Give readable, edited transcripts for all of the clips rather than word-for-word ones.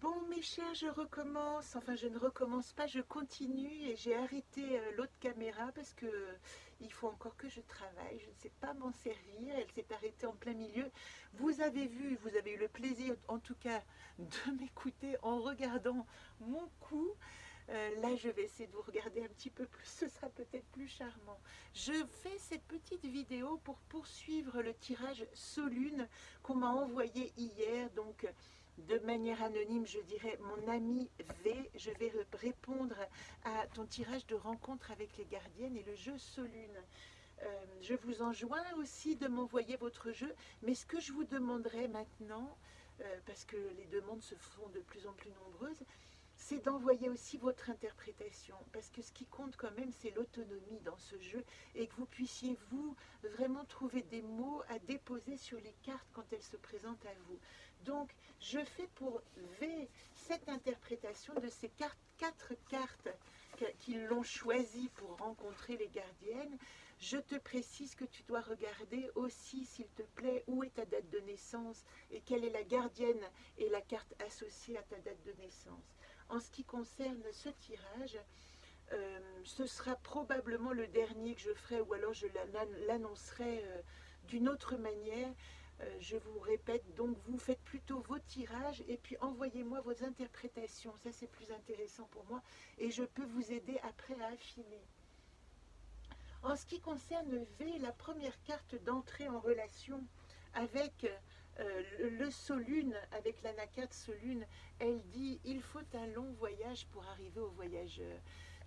Bon, mes chers, je recommence. Enfin, je ne recommence pas, je continue et j'ai arrêté l'autre caméra parce que il faut encore que je travaille. Je ne sais pas m'en servir. Elle s'est arrêtée en plein milieu. Vous avez vu, vous avez eu le plaisir, en tout cas, de m'écouter en regardant mon cou. Là, je vais essayer de vous regarder un petit peu plus. Ce sera peut-être plus charmant. Je fais cette petite vidéo pour poursuivre le tirage Solune qu'on m'a envoyé hier. Donc, de manière anonyme, je dirais mon ami V, je vais répondre à ton tirage de rencontre avec les gardiennes et le jeu Solune. Je vous enjoins aussi de m'envoyer votre jeu, mais ce que je vous demanderai maintenant, parce que les demandes se font de plus en plus nombreuses, c'est d'envoyer aussi votre interprétation, parce que ce qui compte quand même, c'est l'autonomie dans ce jeu, et que vous puissiez, vous, vraiment trouver des mots à déposer sur les cartes quand elles se présentent à vous. Donc, je fais pour V cette interprétation de ces quatre cartes qui l'ont choisi pour rencontrer les gardiennes. Je te précise que tu dois regarder aussi, s'il te plaît, où est ta date de naissance et quelle est la gardienne et la carte associée à ta date de naissance. En ce qui concerne ce tirage, ce sera probablement le dernier que je ferai, ou alors je l'annoncerai d'une autre manière. Je vous répète, donc vous faites plutôt vos tirages et puis envoyez-moi vos interprétations. Ça, c'est plus intéressant pour moi et je peux vous aider après à affiner. En ce qui concerne V, la première carte d'entrée en relation avec le Solune, avec l'anacate Solune, elle dit « Il faut un long voyage pour arriver au voyageur ».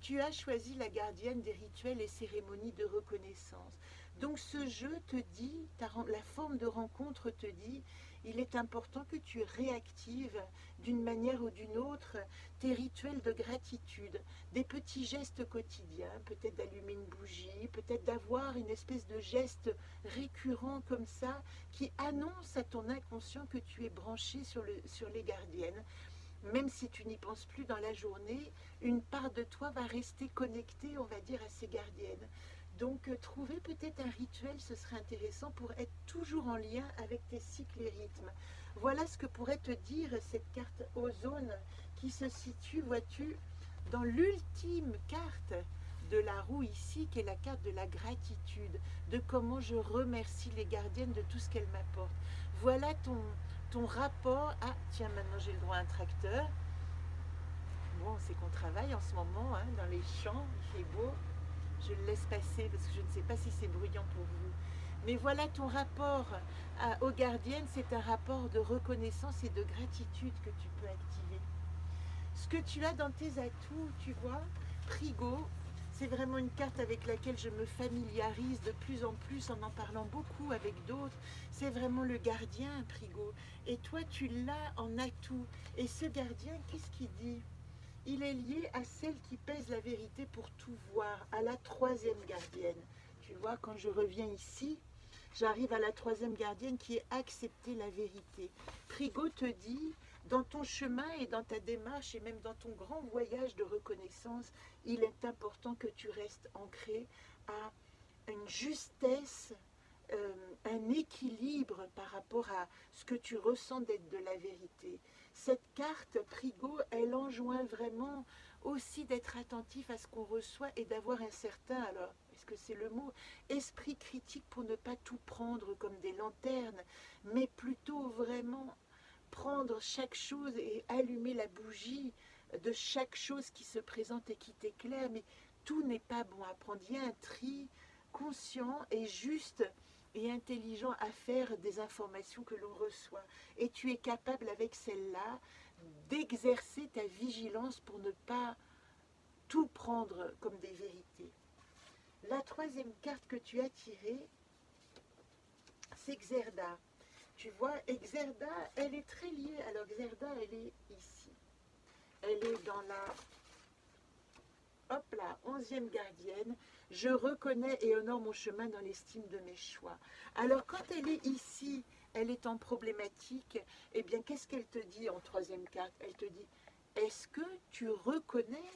Tu as choisi la gardienne des rituels et cérémonies de reconnaissance. Donc ce jeu te dit, la forme de rencontre te dit, il est important que tu réactives d'une manière ou d'une autre tes rituels de gratitude, des petits gestes quotidiens, peut-être d'allumer une bougie, peut-être d'avoir une espèce de geste récurrent comme ça qui annonce à ton inconscient que tu es branché sur les gardiennes. Même si tu n'y penses plus dans la journée, une part de toi va rester connectée, on va dire, à ces gardiennes. Donc, trouver peut-être un rituel, ce serait intéressant pour être toujours en lien avec tes cycles et rythmes. Voilà ce que pourrait te dire cette carte ozone qui se situe, vois-tu, dans l'ultime carte de la roue ici, qui est la carte de la gratitude, de comment je remercie les gardiennes de tout ce qu'elles m'apportent. Voilà ton rapport à... Tiens, maintenant j'ai le droit à un tracteur. Bon, c'est qu'on travaille en ce moment hein, dans les champs, il fait beau. Je le laisse passer parce que je ne sais pas si c'est bruyant pour vous. Mais voilà ton rapport aux gardiennes, c'est un rapport de reconnaissance et de gratitude que tu peux activer. Ce que tu as dans tes atouts, tu vois, Prigo, c'est vraiment une carte avec laquelle je me familiarise de plus en plus en parlant beaucoup avec d'autres. C'est vraiment le gardien, Prigo. Et toi, tu l'as en atout. Et ce gardien, qu'est-ce qu'il dit? Il est lié à celle qui pèse la vérité pour tout voir, à la troisième gardienne. Tu vois, quand je reviens ici, j'arrive à la troisième gardienne qui est accepter la vérité. Prigo te dit, dans ton chemin et dans ta démarche et même dans ton grand voyage de reconnaissance, il est important que tu restes ancré à une justesse, un équilibre par rapport à ce que tu ressens d'être de la vérité. Cette carte Prigo, elle enjoint vraiment aussi d'être attentif à ce qu'on reçoit et d'avoir un certain, alors est-ce que c'est le mot, esprit critique pour ne pas tout prendre comme des lanternes, mais plutôt vraiment prendre chaque chose et allumer la bougie de chaque chose qui se présente et qui t'éclaire, mais tout n'est pas bon à prendre. Il y a un tri conscient et juste et intelligent à faire des informations que l'on reçoit. Et tu es capable avec celle-là d'exercer ta vigilance pour ne pas tout prendre comme des vérités. La troisième carte que tu as tirée, c'est Xerda. Tu vois, Xerda, elle est très liée. Alors Xerda, elle est ici. Elle est dans la... Hop là, 11e gardienne. Je reconnais et honore mon chemin dans l'estime de mes choix. Alors quand elle est ici, elle est en problématique. Eh bien, qu'est-ce qu'elle te dit en troisième carte? Elle te dit, est-ce que tu reconnais,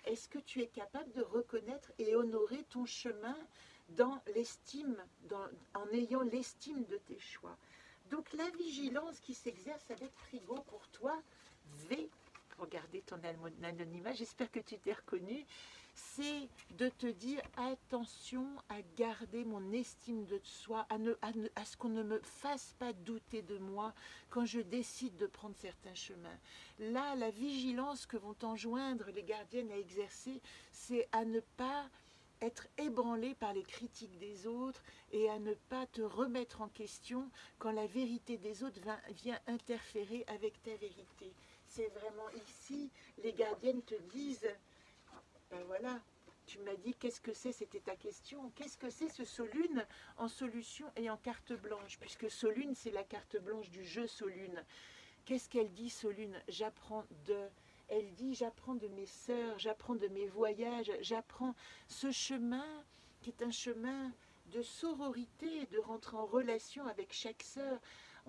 est-ce que tu es capable de reconnaître et honorer ton chemin dans l'estime, en ayant l'estime de tes choix? Donc la vigilance qui s'exerce avec Prigo pour toi, V, pour garder ton anonymat, j'espère que tu t'es reconnu, c'est de te dire attention à garder mon estime de soi, à ce qu'on ne me fasse pas douter de moi quand je décide de prendre certains chemins. Là, la vigilance que vont enjoindre les gardiennes à exercer, c'est à ne pas être ébranlé par les critiques des autres et à ne pas te remettre en question quand la vérité des autres vient interférer avec ta vérité. C'est vraiment ici, les gardiennes te disent, ben voilà, tu m'as dit qu'est-ce que c'est, c'était ta question, qu'est-ce que c'est ce Solune en solution et en carte blanche, puisque Solune c'est la carte blanche du jeu Solune. Qu'est-ce qu'elle dit Solune? Elle dit j'apprends de mes sœurs, j'apprends de mes voyages, j'apprends ce chemin qui est un chemin de sororité, de rentrer en relation avec chaque sœur.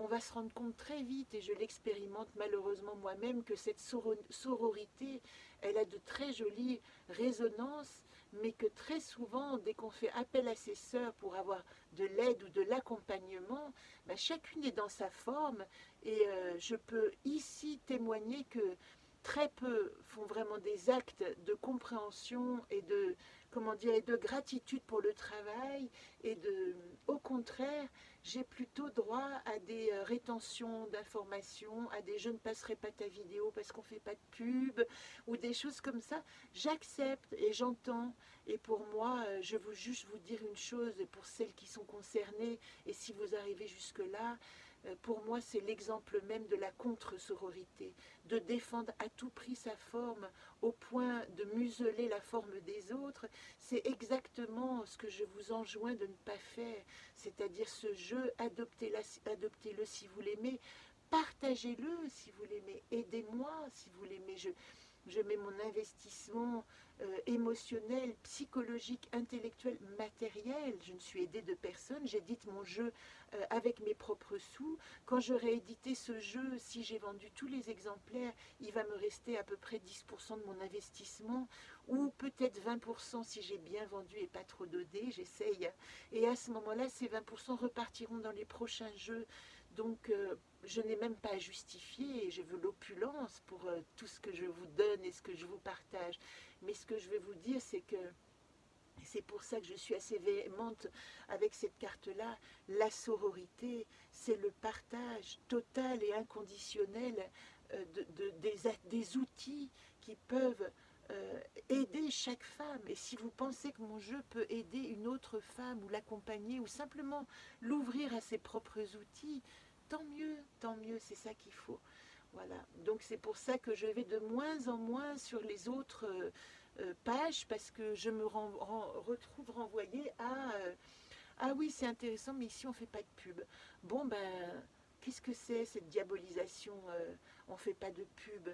On va se rendre compte très vite, et je l'expérimente malheureusement moi-même, que cette sororité, elle a de très jolies résonances, mais que très souvent, dès qu'on fait appel à ses sœurs pour avoir de l'aide ou de l'accompagnement, ben, chacune est dans sa forme, et je peux ici témoigner que très peu font vraiment des actes de compréhension et de, comment dire, et de gratitude pour le travail, au contraire, j'ai plutôt droit à des rétentions d'informations, à des je ne passerai pas ta vidéo parce qu'on ne fait pas de pub, ou des choses comme ça. J'accepte et j'entends. Et pour moi, je veux juste vous dire une chose, pour celles qui sont concernées, et si vous arrivez jusque-là, pour moi, c'est l'exemple même de la contre-sororité, de défendre à tout prix sa forme au point de museler la forme des autres. C'est exactement ce que je vous enjoins de ne pas faire, c'est-à-dire ce jeu, adoptez-le si vous l'aimez, partagez-le si vous l'aimez, aidez-moi si vous l'aimez. Je mets mon investissement émotionnel, psychologique, intellectuel, matériel. Je ne suis aidée de personne. J'édite mon jeu avec mes propres sous. Quand j'aurai édité ce jeu, si j'ai vendu tous les exemplaires, il va me rester à peu près 10% de mon investissement, ou peut-être 20% si j'ai bien vendu et pas trop dodé, j'essaye. Et à ce moment-là, ces 20% repartiront dans les prochains jeux. Donc, je n'ai même pas à justifier, et je veux l'opulence pour tout ce que je vous donne et ce que je vous partage. Mais ce que je vais vous dire, c'est que c'est pour ça que je suis assez véhémente avec cette carte-là. La sororité, c'est le partage total et inconditionnel des outils qui peuvent aider chaque femme. Et si vous pensez que mon jeu peut aider une autre femme ou l'accompagner ou simplement l'ouvrir à ses propres outils, tant mieux, c'est ça qu'il faut. Voilà, donc c'est pour ça que je vais de moins en moins sur les autres pages, parce que je me retrouve renvoyée à ah oui, c'est intéressant, mais ici on ne fait pas de pub. Bon ben, qu'est-ce que c'est cette diabolisation, on ne fait pas de pub?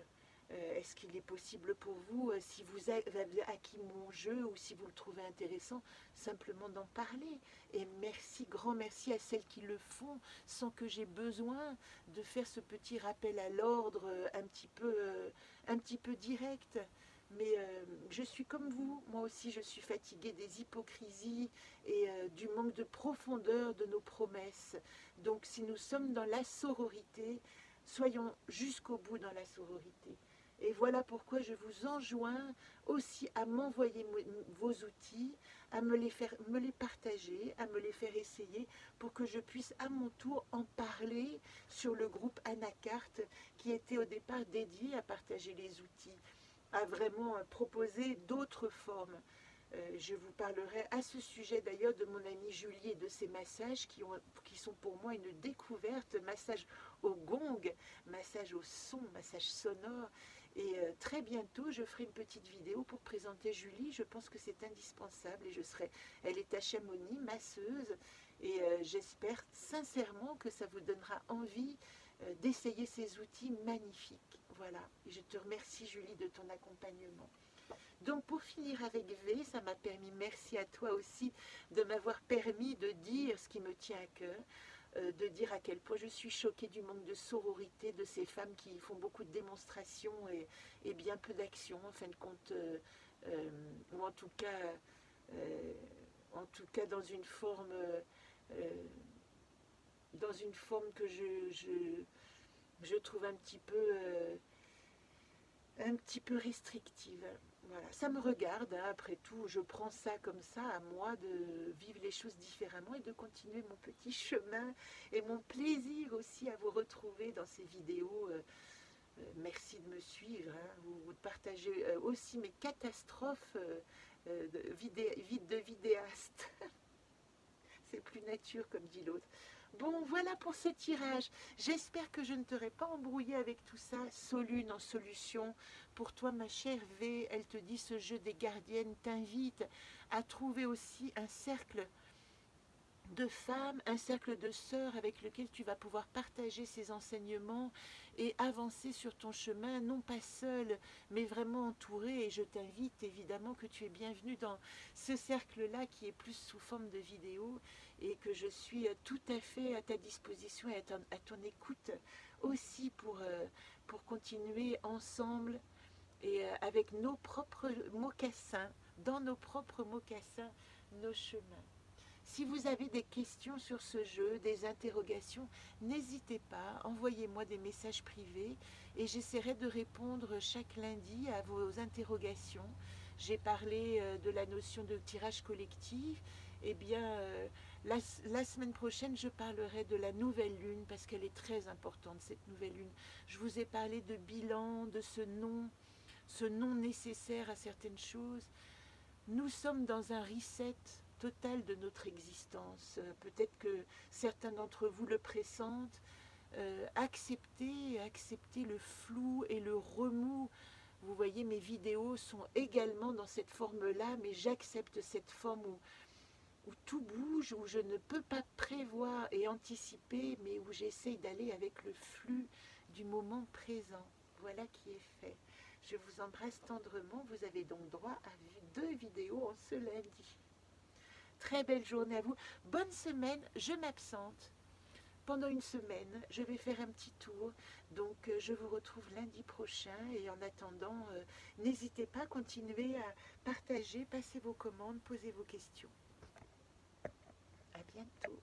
Est-ce qu'il est possible pour vous, si vous avez acquis mon jeu ou si vous le trouvez intéressant, simplement d'en parler? Et merci, grand merci à celles qui le font sans que j'ai besoin de faire ce petit rappel à l'ordre un petit peu direct. Mais je suis comme vous, moi aussi je suis fatiguée des hypocrisies et du manque de profondeur de nos promesses. Donc si nous sommes dans la sororité, soyons jusqu'au bout dans la sororité. Et voilà pourquoi je vous enjoins aussi à m'envoyer vos outils, à me les partager, à me les faire essayer pour que je puisse à mon tour en parler sur le groupe Anacarte qui était au départ dédié à partager les outils, à vraiment proposer d'autres formes. Je vous parlerai à ce sujet d'ailleurs de mon amie Julie et de ses massages qui sont pour moi une découverte, massage au gong, massage au son, massage sonore. Et très bientôt, je ferai une petite vidéo pour présenter Julie. Je pense que c'est indispensable et elle est à Chamonix, masseuse. Et j'espère sincèrement que ça vous donnera envie d'essayer ces outils magnifiques. Voilà, et je te remercie Julie de ton accompagnement. Donc pour finir avec V, ça m'a permis, merci à toi aussi, de m'avoir permis de dire ce qui me tient à cœur, de dire à quel point je suis choquée du manque de sororité de ces femmes qui font beaucoup de démonstrations et bien peu d'actions, en fin de compte, ou en tout cas dans une forme que je trouve un petit peu un petit peu restrictive. Voilà, ça me regarde, hein, après tout, je prends ça comme ça, à moi de vivre les choses différemment et de continuer mon petit chemin et mon plaisir aussi à vous retrouver dans ces vidéos. Merci de me suivre, hein, ou de partager aussi mes catastrophes de vidéaste. C'est plus nature, comme dit l'autre. Bon, voilà pour ce tirage. J'espère que je ne t'aurai pas embrouillé avec tout ça. Solune en solution. Pour toi, ma chère V, elle te dit ce jeu des gardiennes t'invite à trouver aussi un cercle de femmes, un cercle de sœurs avec lequel tu vas pouvoir partager ces enseignements et avancer sur ton chemin, non pas seul, mais vraiment entouré. Et je t'invite évidemment que tu es bienvenue dans ce cercle-là qui est plus sous forme de vidéo et que je suis tout à fait à ta disposition et à ton écoute aussi pour continuer ensemble et avec nos propres mocassins, dans nos propres mocassins, nos chemins. Si vous avez des questions sur ce jeu, des interrogations, n'hésitez pas, envoyez-moi des messages privés et j'essaierai de répondre chaque lundi à vos interrogations. J'ai parlé de la notion de tirage collectif. Eh bien, la semaine prochaine, je parlerai de la nouvelle lune parce qu'elle est très importante, cette nouvelle lune. Je vous ai parlé de bilan, de ce non nécessaire à certaines choses. Nous sommes dans un reset total de notre existence. Peut-être que certains d'entre vous le pressentent. Acceptez le flou et le remous. Vous voyez, mes vidéos sont également dans cette forme-là, mais j'accepte cette forme où tout bouge, où je ne peux pas prévoir et anticiper, mais où j'essaye d'aller avec le flux du moment présent. Voilà qui est fait. Je vous embrasse tendrement. Vous avez donc droit à 2 vidéos en ce lundi. Très belle journée à vous. Bonne semaine. Je m'absente pendant une semaine. Je vais faire un petit tour. Donc, je vous retrouve lundi prochain. Et en attendant, n'hésitez pas à continuer à partager, passer vos commandes, poser vos questions. À bientôt.